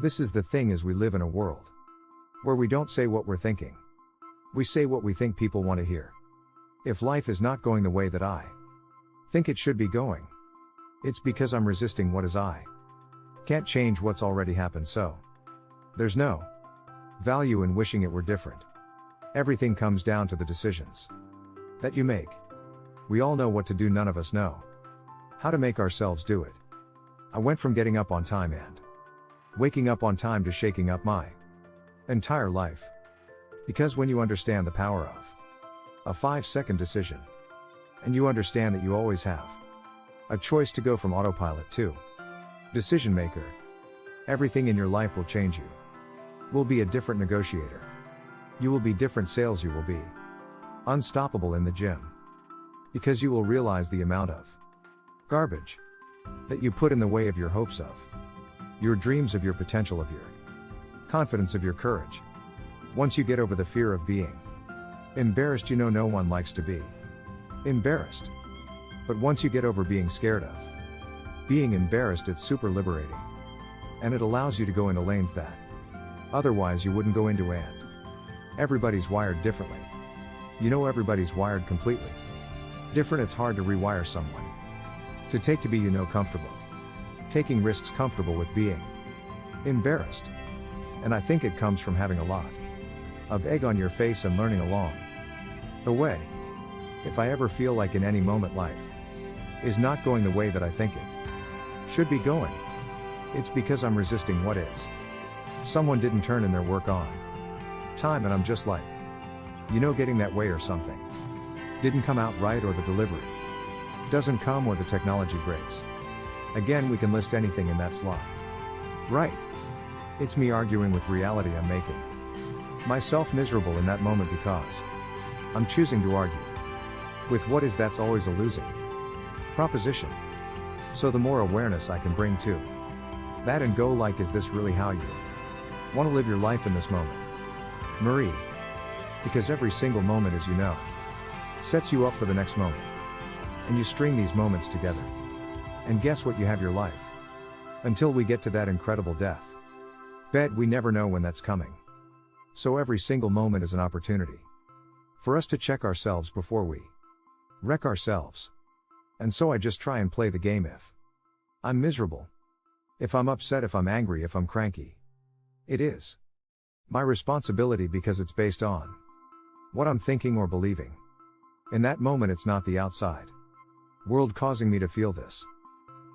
This is the thing, is we live in a world where we don't say what we're thinking. We say what we think people want to hear. If life is not going the way that I think it should be going, it's because I'm resisting what is. I can't change what's already happened, so there's no value in wishing it were different. Everything comes down to the decisions that you make. We all know what to do, none of us know how to make ourselves do it. I went from getting up on time and waking up on time to shaking up my entire life. Because when you understand the power of a 5-second decision, and you understand that you always have a choice to go from autopilot to decision maker, everything in your life will change. You will be a different negotiator. You will be different sales. You will be unstoppable in the gym. Because you will realize the amount of garbage that you put in the way of your hopes, of your dreams, of your potential, of your confidence, of your courage. Once you get over the fear of being embarrassed, you know no one likes to be embarrassed. But once you get over being scared of being embarrassed, it's super liberating. And it allows you to go into lanes that otherwise you wouldn't go into, and everybody's wired differently. You know, everybody's wired completely different. It's hard to rewire someone to take to be, comfortable. Taking risks, comfortable with being embarrassed. And I think it comes from having a lot of egg on your face and learning along the way. If I ever feel like in any moment life is not going the way that I think it should be going, it's because I'm resisting what is. Someone didn't turn in their work on time, and I'm just like, getting that way, or something didn't come out right, or the delivery doesn't come, or the technology breaks. Again, we can list anything in that slot. Right. It's me arguing with reality. I'm making myself miserable in that moment because I'm choosing to argue with what is. That's always a losing proposition. So the more awareness I can bring to that and go like, is this really how you want to live your life in this moment, Marie? Because every single moment, as you know, sets you up for the next moment. And you string these moments together. And guess what? You have your life. Until we get to that incredible death bed, we never know when that's coming. So every single moment is an opportunity for us to check ourselves before we wreck ourselves. And so I just try and play the game. If I'm miserable, if I'm upset, if I'm angry, if I'm cranky, it is my responsibility, because it's based on what I'm thinking or believing. In that moment, it's not the outside world causing me to feel this.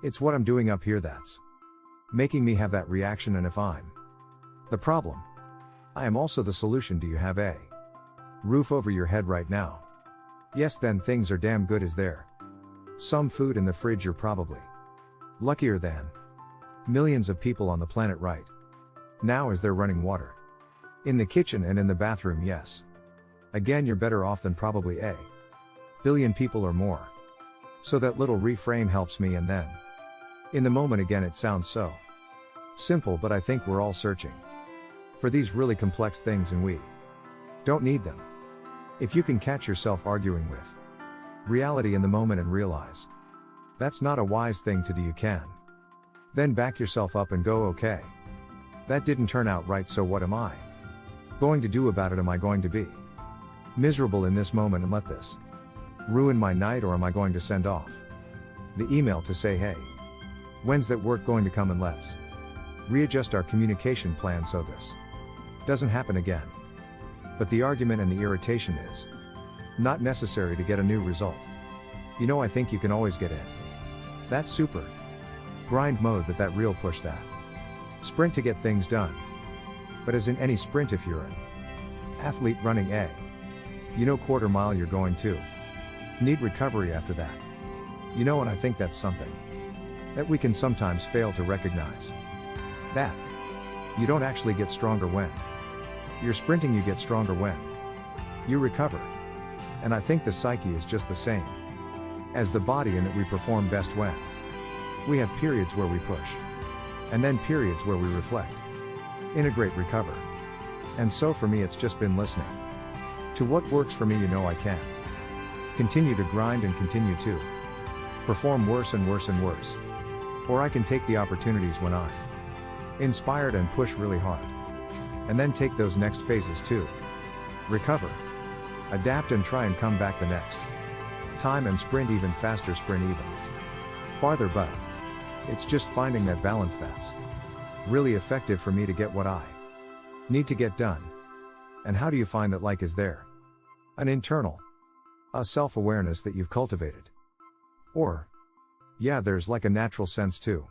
It's what I'm doing up here that's making me have that reaction. And if I'm the problem, I am also the solution. Do you have a roof over your head right now? Yes, then things are damn good. Is there some food in the fridge? You're probably luckier than millions of people on the planet right now. Is there running water in the kitchen and in the bathroom? Yes. Again, you're better off than probably a billion people or more. So that little reframe helps me. And then in the moment, again, it sounds so simple, but I think we're all searching for these really complex things, and we don't need them. If you can catch yourself arguing with reality in the moment and realize that's not a wise thing to do, you can then back yourself up and go, okay, that didn't turn out right, so what am I going to do about it? Am I going to be miserable in this moment and let this ruin my night, or am I going to send off the email to say, hey, when's that work going to come, and let's readjust our communication plan so this doesn't happen again? But the argument and the irritation is not necessary to get a new result. I think you can always get in that super grind mode, that real push, that sprint to get things done. But as in any sprint, if you're an athlete running a quarter mile, you're going to need recovery after that. And I think that's something that we can sometimes fail to recognize. That you don't actually get stronger when you're sprinting, you get stronger when you recover. And I think the psyche is just the same as the body, in that we perform best when we have periods where we push, and then periods where we reflect, integrate, recover. And so for me, it's just been listening to what works for me. I can continue to grind and continue to perform worse and worse and worse. Or I can take the opportunities when I'm inspired and push really hard. And then take those next phases too. Recover, adapt and try and come back the next time and sprint even faster, sprint even farther, but it's just finding that balance that's really effective for me to get what I need to get done. And how do you find that is there? An internal, a self-awareness that you've cultivated. Or, yeah, there's a natural sense to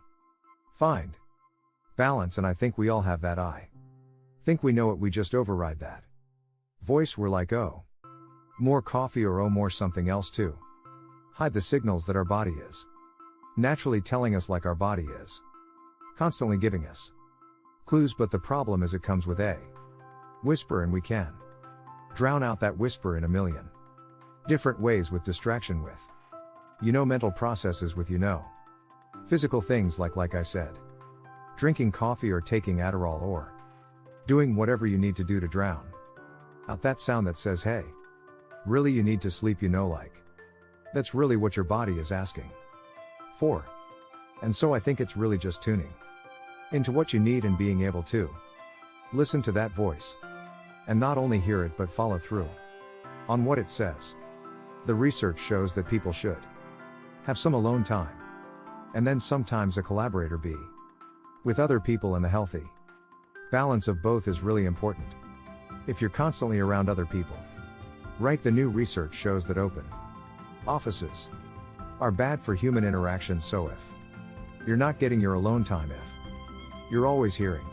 find balance, and I think we all have that. I think we know it, we just override that voice. We're like, oh, more coffee, or oh, more something else too. Hide the signals that our body is naturally telling us, our body is constantly giving us clues, but the problem is it comes with a whisper, and we can drown out that whisper in a million different ways, with distraction, with mental processes, with physical things like I said, drinking coffee or taking Adderall, or doing whatever you need to do to drown out that sound that says, hey, really you need to sleep, that's really what your body is asking for. And so I think it's really just tuning into what you need and being able to listen to that voice, and not only hear it but follow through on what it says. The research shows that people should have some alone time, and then sometimes a collaborator, be with other people, and the healthy balance of both is really important. If you're constantly around other people, right, the new research shows that open offices are bad for human interaction. So if you're not getting your alone time, if you're always hearing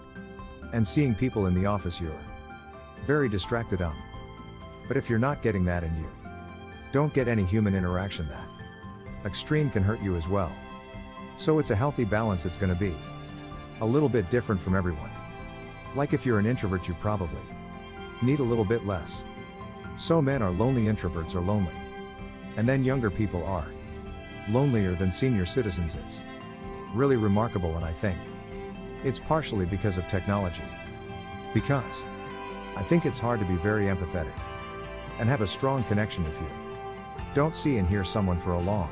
and seeing people in the office, you're very distracted. But if you're not getting that and you don't get any human interaction, that extreme can hurt you as well. So it's a healthy balance. It's going to be a little bit different from everyone. If you're an introvert, you probably need a little bit less. So men are lonely, introverts are lonely. And then younger people are lonelier than senior citizens. It's really remarkable, and I think it's partially because of technology. Because I think it's hard to be very empathetic and have a strong connection if you don't see and hear someone for a long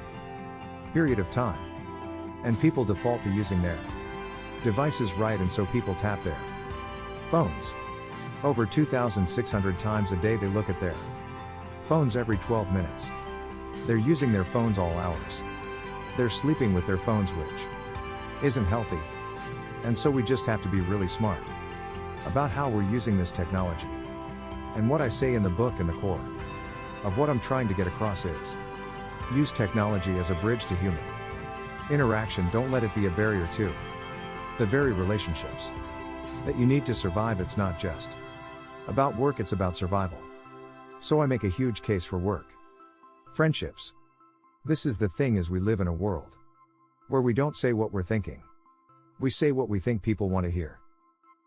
period of time. And people default to using their devices, right? And so people tap their phones over 2,600 times a day. They look at their phones every 12 minutes. They're using their phones all hours. They're sleeping with their phones, which isn't healthy. And so we just have to be really smart about how we're using this technology. And what I say in the book, and the core of what I'm trying to get across, is use technology as a bridge to human interaction. Don't let it be a barrier to the very relationships that you need to survive. It's not just about work, it's about survival. So I make a huge case for work friendships. This is the thing, is we live in a world where we don't say what we're thinking. We say what we think people want to hear.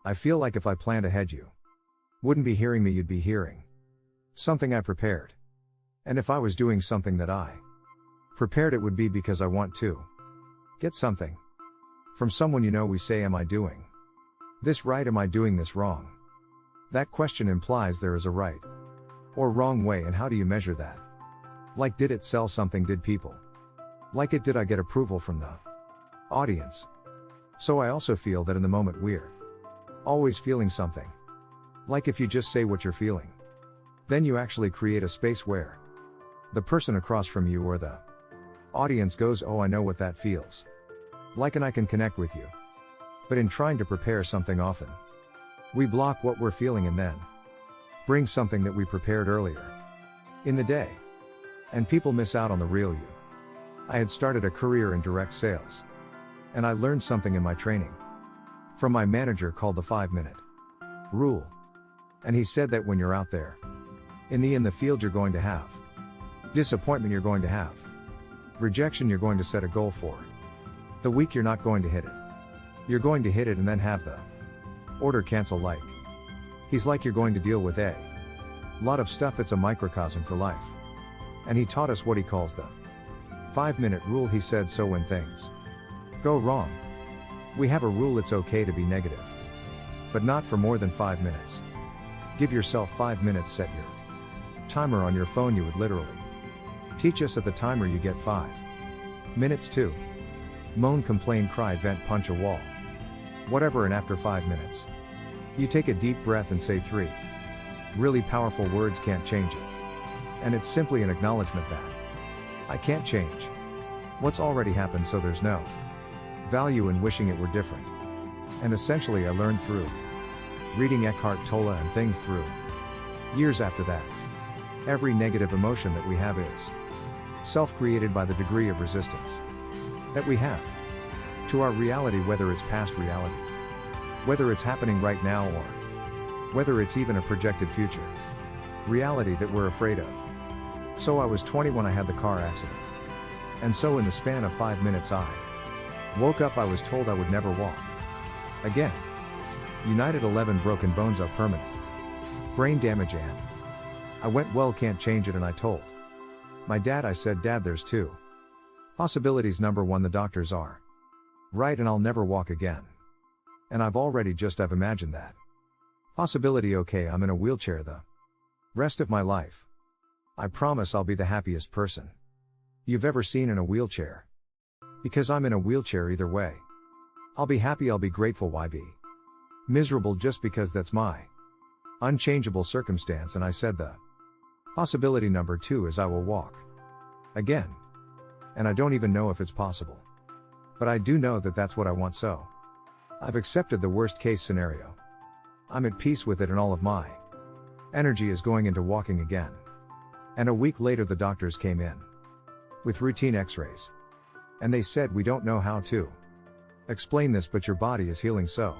I feel like if I planned ahead, you wouldn't be hearing me, you'd be hearing something I prepared. And if I was doing something that I prepared, it would be because I want to get something from someone. We say, am I doing this right? Am I doing this wrong? That question implies there is a right or wrong way, and how do you measure that? Did it sell something? Did people like it? Did I get approval from the audience? So I also feel that in the moment we're always feeling something. If you just say what you're feeling, then you actually create a space where the person across from you or the audience goes, oh, I know what that feels like, and I can connect with you. But in trying to prepare something, often we block what we're feeling and then bring something that we prepared earlier in the day. And people miss out on the real you. I had started a career in direct sales, and I learned something in my training from my manager called the 5-minute rule. And he said that when you're out there in the field, you're going to have disappointment, you're going to have rejection, you're going to set a goal for the week, you're not going to hit it. You're going to hit it and then have the order cancel. He's like, you're going to deal with a lot of stuff. It's a microcosm for life. And he taught us what he calls the 5-minute rule. He said, so when things go wrong, we have a rule. It's okay to be negative, but not for more than 5 minutes. Give yourself 5 minutes. Set your timer on your phone. You would literally teach us at the timer you get 5 minutes to moan, complain, cry, vent, punch a wall. Whatever, and after 5 minutes, you take a deep breath and say 3 really powerful words: can't change it. And it's simply an acknowledgement that I can't change what's already happened, so there's no value in wishing it were different. And essentially I learned through reading Eckhart Tolle and things through years after that. Every negative emotion that we have is self-created by the degree of resistance that we have to our reality, whether it's past reality, whether it's happening right now, or whether it's even a projected future reality that we're afraid of. So I was 20 when I had the car accident. And so in the span of 5 minutes I woke up. I was told I would never walk again. United 11 broken bones are permanent brain damage, and I went, well, can't change it. And I told my dad, I said, Dad, there's two possibilities. Number one, the doctors are right and I'll never walk again. And I've imagined that possibility. Okay, I'm in a wheelchair the rest of my life. I promise I'll be the happiest person you've ever seen in a wheelchair. Because I'm in a wheelchair either way. I'll be happy, I'll be grateful. Why be miserable just because that's my unchangeable circumstance? And I said the possibility number two is I will walk again. And I don't even know if it's possible. But I do know that that's what I want, so I've accepted the worst case scenario. I'm at peace with it, and all of my energy is going into walking again. And a week later the doctors came in with routine x-rays. And they said, we don't know how to explain this, but your body is healing so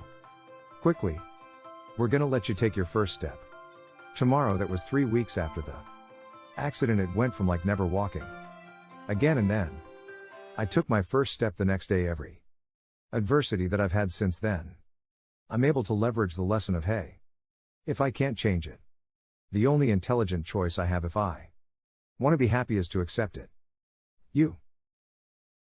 quickly. We're gonna let you take your first step tomorrow. That was 3 weeks after the accident. It went from like never walking again, and then I took my first step the next day. Every adversity that I've had since then, I'm able to leverage the lesson of, hey, if I can't change it, the only intelligent choice I have if I want to be happy is to accept it. You